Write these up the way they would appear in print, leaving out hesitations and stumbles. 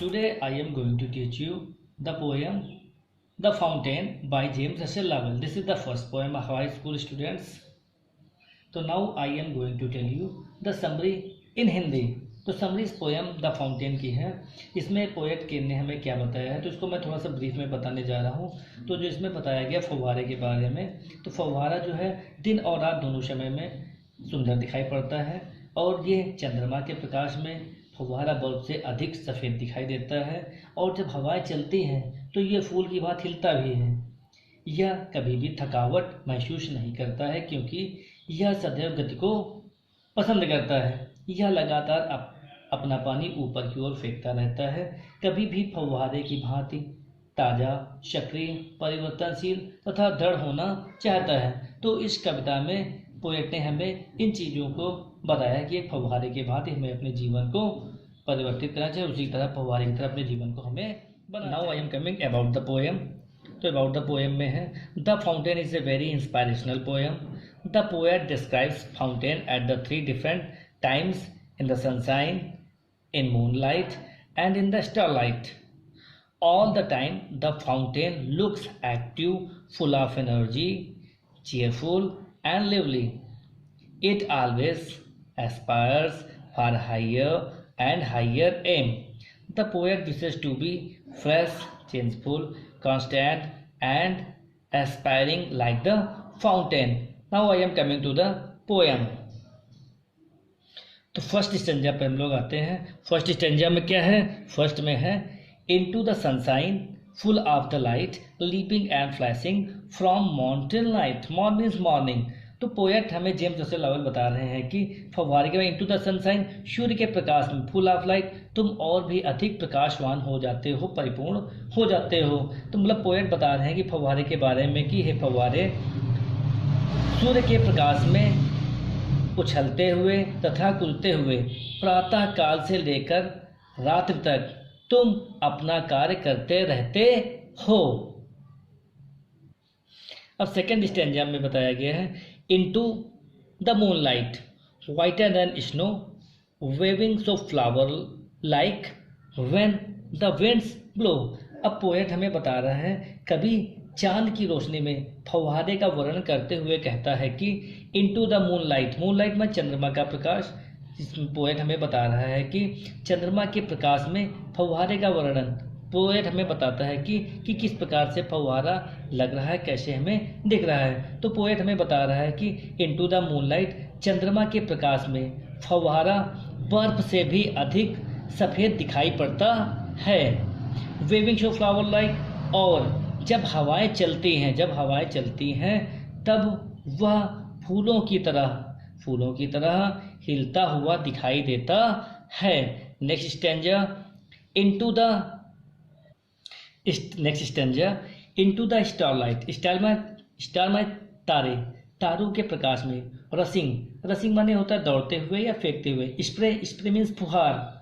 Today I am going to teach you the poem The Fountain by James Russell Lowell. This is the first poem of high school students. So now I am going to tell you the summary in Hindi. तो summary इस poem the fountain की है। इसमें poet के ने हमें क्या बताया है तो इसको मैं थोड़ा सा ब्रीफ में बताने जा रहा हूँ। तो जो इसमें बताया गया फव्वारे के बारे में, तो फव्वारा जो है दिन और रात दोनों समय में सुंदर दिखाई पड़ता है और ये चंद्रमा के प्रकाश में फव्वारा बल्ब से अधिक सफ़ेद दिखाई देता है और जब हवाएं चलती हैं तो ये फूल की भांति हिलता भी है। यह कभी भी थकावट महसूस नहीं करता है क्योंकि यह सदैव गति को पसंद करता है। यह लगातार अपना पानी ऊपर की ओर फेंकता रहता है, कभी भी फव्वारे की भांति ताज़ा, सक्रिय, परिवर्तनशील तथा दृढ़ होना चाहता है। तो इस कविता में पोएट ने हमें इन चीज़ों को बताया कि एक फव्वारे के भांति हमें अपने जीवन को परिवर्तित करना चाहिए, उसी तरह फव्वारे की तरह अपने जीवन को हमें बनाना। Now I am coming about the poem. तो अबाउट द पोएम में है the fountain is a very inspirational poem. The poet describes fountain at the 3 different times in the sunshine, in moonlight and in the starlight. All the time the fountain looks active, full of energy, cheerful and lively. It always aspires for higher and higher aim. The poet wishes to be fresh, changeful, constant and aspiring like the fountain. Now I am coming to the poem. तो first stanza पे हम लोग आते हैं। First stanza में क्या है? First में है into the sunshine full of the light leaping and flashing from mountain light. Morning means morning. तो पोएट हमें जेम्स रसेल लवेल बता रहे हैं कि फव्वारे के बाद इनटू द सनशाइन, सूर्य के प्रकाश में, फुल ऑफ लाइट, तुम और भी अधिक प्रकाशवान हो जाते हो, परिपूर्ण हो जाते हो। तो मतलब पोएट बता रहे हैं कि फव्वारे के बारे में कि हे फव्वारे सूर्य के प्रकाश में उछलते हुए तथा कूदते हुए प्रातः काल से लेकर रात्रि तक तुम अपना कार्य करते रहते हो। अब सेकेंड स्टैंजा में बताया गया है into the moonlight whiter than snow waving so flower like when the winds blow. अब पोएट हमें बता रहा है कभी चांद की रोशनी में फव्वारे का वर्णन करते हुए कहता है कि इनटू द मूनलाइट, मूनलाइट में चंद्रमा का प्रकाश। जिसमें पोएट हमें बता रहा है कि चंद्रमा के प्रकाश में फव्वारे का वर्णन पोएट हमें बताता है कि किस प्रकार से फव्वारा लग रहा है, कैसे हमें दिख रहा है। तो पोएट हमें बता रहा है कि इनटू द मूनलाइट चंद्रमा के प्रकाश में फव्वारा बर्फ से भी अधिक सफ़ेद दिखाई पड़ता है। वेविंग शो फ्लावर लाइक, और जब हवाएं चलती हैं तब वह फूलों की तरह हिलता हुआ दिखाई देता है। Next stanza into the starlight. Star में तारों के प्रकाश में। रसिंग माने होता है दौड़ते हुए या फेंकते हुए। स्प्रे मीन्स फुहार।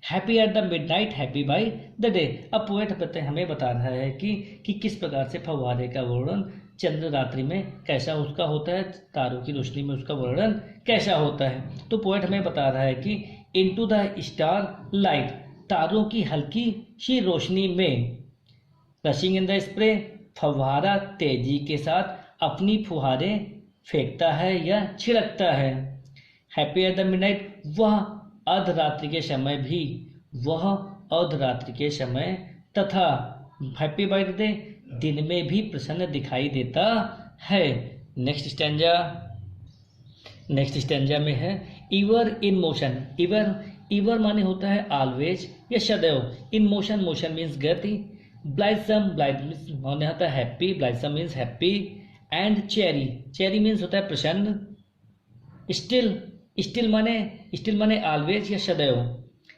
Happy at the midnight, happy by the day. अब पोएट हमें बता रहा है कि किस प्रकार से फव्वारे का वर्णन चंद्र रात्रि में कैसा उसका होता है, तारों की रोशनी में उसका वर्णन कैसा होता है। तो पोएट हमें बता रहा है कि इनटू द स्टार लाइट, तारों की हल्की सी रोशनी में। रशिंग इन द स्प्रे, फव्वारा तेजी के साथ अपनी फुहारें फेंकता है या छिड़कता है। हैप्पी एट द मिडनाइट, वह अर्धरात्रि के समय तथा हैप्पी बाय द डे, दिन में भी प्रसन्न दिखाई देता है। नेक्स्ट स्टैंजा में है इवर इन मोशन। इवर माने होता है ऑलवेज या सदैव। इन मोशन मीन्स गति। ब्लाइसम माने होता है happy, blithesome means happy. And cheery means होता है प्रसन्न। स्टिल माने ऑलवेज या सदैव।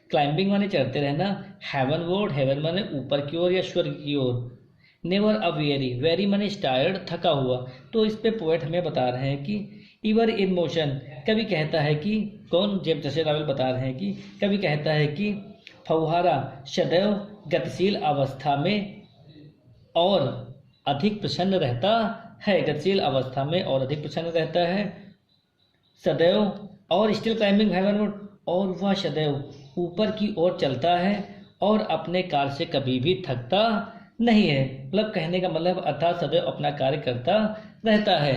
क्लाइंबिंग माने चढ़ते रहना। हेवन माने ऊपर की ओर या स्वर्ग की ओर। नेवर अ वेरी माने टायर्ड, थका हुआ। तो इस पे पोएट हमें बता रहे हैं कि इवर इन मोशन, कभी कहता है कि कौन, जेम्स रसेल लवेल बता रहे हैं कि कभी कहता है कि फव्वारा सदैव गतिशील अवस्था में और अधिक प्रसन्न रहता है। सदैव और स्टिल क्लाइंबिंग हेवन, और वह सदैव ऊपर की ओर चलता है और अपने कार्य से कभी भी थकता नहीं है। मतलब कहने का मतलब अर्थात सदैव अपना कार्य करता रहता है।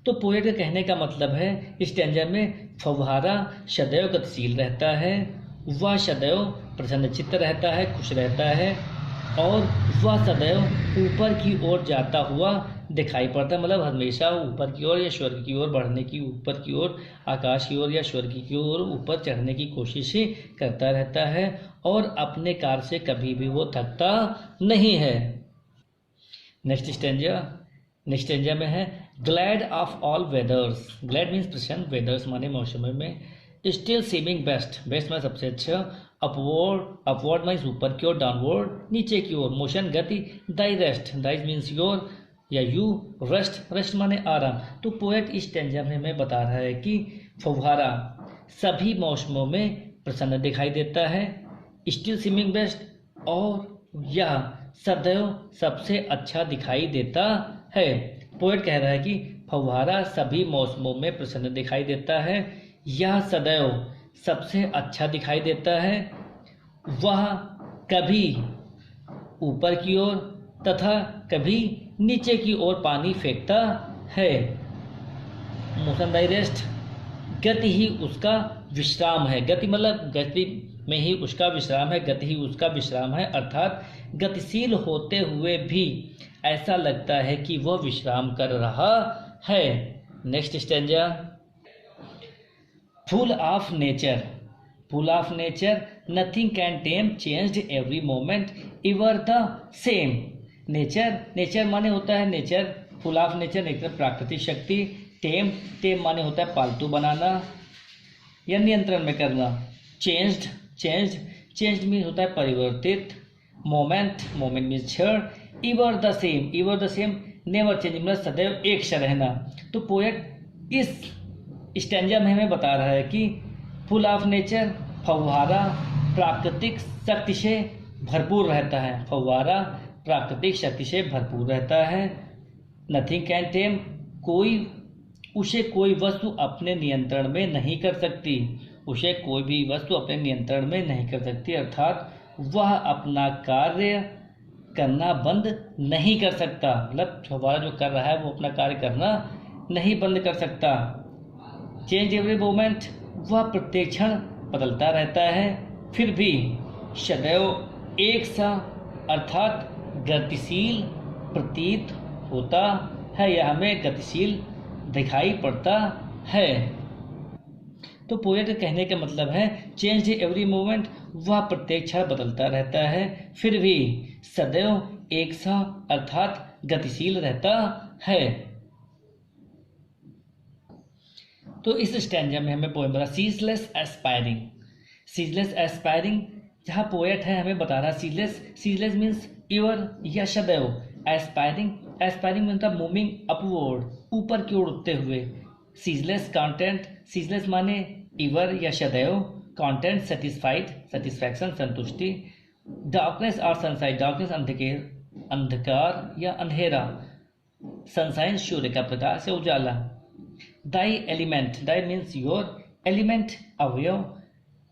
तो पोएट के कहने का मतलब है स्टैंजा में फव्वारा सदैव गतिशील रहता है, वह सदैव प्रसन्नचित्त रहता है, खुश रहता है, और वह सदैव ऊपर की ओर जाता हुआ दिखाई पड़ता है। मतलब हमेशा ऊपर की ओर या स्वर्ग की ओर बढ़ने की, ऊपर की ओर आकाश की ओर या स्वर्ग की ओर ऊपर चढ़ने की कोशिश ही करता रहता है और अपने कार्य से कभी भी वो थकता नहीं है। नेक्स्ट स्टेंजा में है glad of all weathers. Glad means प्रसन्न, वेदर्स माने मौसमों में, स्टिल सीमिंग बेस्ट, बेस्ट में सबसे अच्छा, अपवर्ड मीन्स ऊपर की ओर, डाउनवर्ड नीचे की ओर, मोशन गति, thy rest, Dai means your या यू, रेस्ट माने आराम। तो पोएट इस स्टेंजा में हमें बता रहा है कि फव्वारा सभी मौसमों में प्रसन्न दिखाई देता है, स्टिल सीमिंग बेस्ट, और यह सदैव सबसे अच्छा दिखाई देता है। पोएट कह रहा है कि फव्वारा सभी मौसमों में प्रसन्न दिखाई देता है, यह सदैव सबसे अच्छा दिखाई देता है, वह कभी ऊपर की ओर तथा कभी नीचे की ओर पानी फेंकता है। मोशन दाई रेस्ट, गति ही उसका विश्राम है। गति मतलब गति में ही उसका विश्राम है, गति ही उसका विश्राम है, अर्थात गतिशील होते हुए भी ऐसा लगता है कि वह विश्राम कर रहा है। Next stanza, full of nature, full of nature, nothing can time, changed every moment, ever the same. Nature माने होता है nature, full of nature nature प्राकृतिक शक्ति, टेम माने होता है पालतू बनाना या नियंत्रण में करना, चेंज्ड मीन होता है परिवर्तित, मोमेंट मीन्स क्षण, ever the same never change मतलब सदैव एक सा रहना। तो पोएट इस स्टैंजा में हमें बता रहा है कि फुल ऑफ नेचर फव्वारा प्राकृतिक शक्ति से भरपूर रहता है, फव्वारा प्राकृतिक शक्ति से भरपूर रहता है। नथिंग कैन टेम, उसे कोई वस्तु अपने नियंत्रण में नहीं कर सकती, उसे कोई भी वस्तु अपने नियंत्रण में नहीं कर सकती, अर्थात वह अपना कार्य करना बंद नहीं कर सकता। मतलब फव्वारा जो कर रहा है वो अपना कार्य करना नहीं बंद कर सकता। चेंज एवरी मोमेंट, वह प्रत्येक क्षण बदलता रहता है, फिर भी सदैव एक सा अर्थात गतिशील प्रतीत होता है या हमें गतिशील दिखाई पड़ता है। तो पोएट कहने का मतलब है चेंज एवरी मोमेंट, वह प्रत्येक क्षण बदलता रहता है, फिर भी सदैव एक सा अर्थात गतिशील रहता है। तो इस स्टैंजा में हमें पोएम बता सीजलेस एस्पायरिंग, जहाँ पोएट है हमें बता रहा सीजलेस मीन्स इवर या सदैव, एस्पायरिंग मतलब मूविंग अपवर्ड, ऊपर की ओर उठते हुए, सीजलेस कंटेंट, सीजलेस माने इवर या सदैव, कंटेंट सेटिस्फैक्शन संतुष्टि, डार्कनेस और सनसाइन, डार्कनेस अंधकार या अंधेरा, सनसाइन सूर्य का प्रकाश या उजाला, thy element, thy means your, element अवयव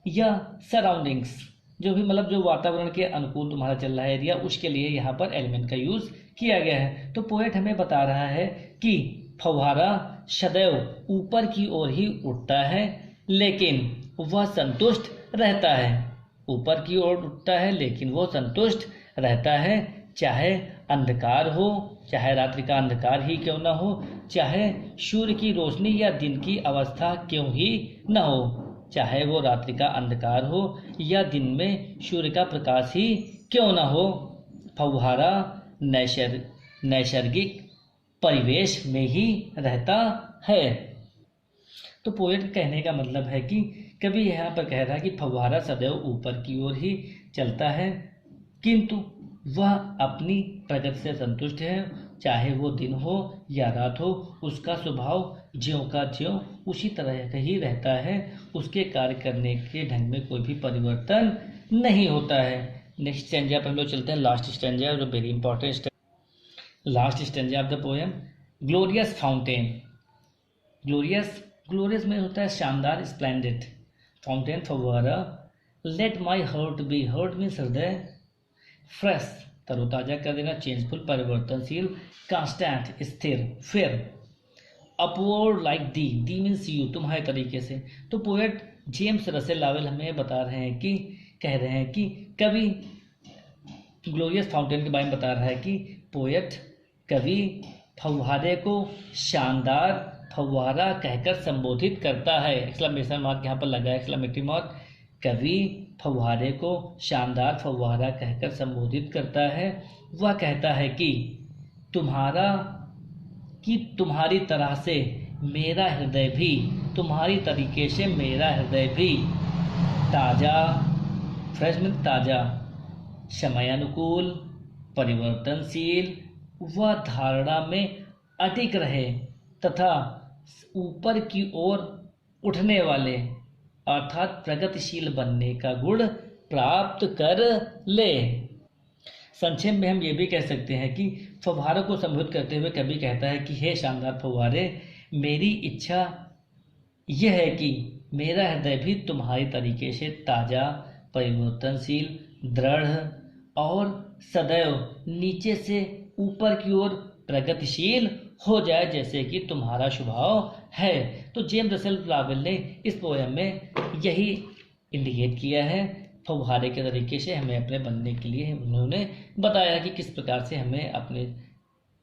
या सराउंडिंग्स, जो भी मतलब जो वातावरण के अनुकूल तुम्हारा चल रहा है एरिया, उसके लिए यहाँ पर एलिमेंट का यूज किया गया है। तो पोएट हमें बता रहा है कि फव्वारा सदैव ऊपर की ओर ही उठता है, लेकिन वह संतुष्ट रहता है, ऊपर की ओर उठता है लेकिन वह संतुष्ट रहता है, चाहे अंधकार हो, चाहे रात्रि का अंधकार ही क्यों न हो, चाहे सूर्य की रोशनी या दिन की अवस्था क्यों ही न हो, चाहे वो रात्रि का अंधकार हो या दिन में सूर्य का प्रकाश ही क्यों न हो, फव्वारा नैसर्गिक परिवेश में ही रहता है। तो पोएट कहने का मतलब है कि कभी यहाँ पर कह रहा है कि फव्वारा सदैव ऊपर की ओर ही चलता है, किंतु वह अपनी प्रगति से संतुष्ट है, चाहे वो दिन हो या रात हो, उसका स्वभाव ज्यों का त्यों उसी तरह का ही रहता है, उसके कार्य करने के ढंग में कोई भी परिवर्तन नहीं होता है। नेक्स्ट स्टैंजा पर हम लोग चलते हैं, लास्ट स्टैंजा जो very important, last stanza of the poem, glorious fountain. Glorious में होता है शानदार, स्प्लेंडेड, फाउंटेन फव्वारा, let my heart be, heart means हृदय, फ्रेश तरोताजा कर देना, चेंजफुल परिवर्तनशील, कांस्टेंट स्थिर, फिर upward like thee means you तुम्हारे तरीके से। तो पोएट जेम्स रसेल लॉवेल हमें बता रहे हैं कि कह रहे हैं कि कवि ग्लोरियस फाउंटेन के बारे में बता रहा है कि पोएट कवि फव्वारे को शानदार फव्वारा कहकर संबोधित करता है। एक्सक्लेमेशन मार्क यहाँ पर लगा है, एक्सक्लेमेटरी मार्क। कवि फव्वारे को शानदार फव्वारा कहकर संबोधित करता है। वह कहता है कि तुम्हारी तरह से मेरा हृदय भी, तुम्हारी तरीके से मेरा हृदय भी ताज़ा, फ्रेश में ताज़ा, समयानुकूल, परिवर्तनशील व धारणा में अटिक रहे तथा ऊपर की ओर उठने वाले अर्थात प्रगतिशील बनने का गुण प्राप्त कर ले। संक्षेप में हम ये भी कह सकते हैं कि फव्वारों को संबोधित करते हुए कवि कहता है कि हे शानदार फव्वारे, मेरी इच्छा यह है कि मेरा हृदय भी तुम्हारी तरीके से ताज़ा, परिवर्तनशील, दृढ़ और सदैव नीचे से ऊपर की ओर प्रगतिशील हो जाए, जैसे कि तुम्हारा स्वभाव है। तो जेम्स रसेल लॉवेल ने इस पोएम में यही इंडिकेट किया है। फव्वारे के तरीके से हमें अपने बनने के लिए उन्होंने बताया कि किस प्रकार से हमें अपने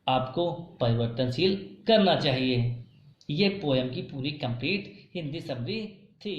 आप को परिवर्तनशील करना चाहिए। ये पोएम की पूरी कंप्लीट हिंदी समरी थी।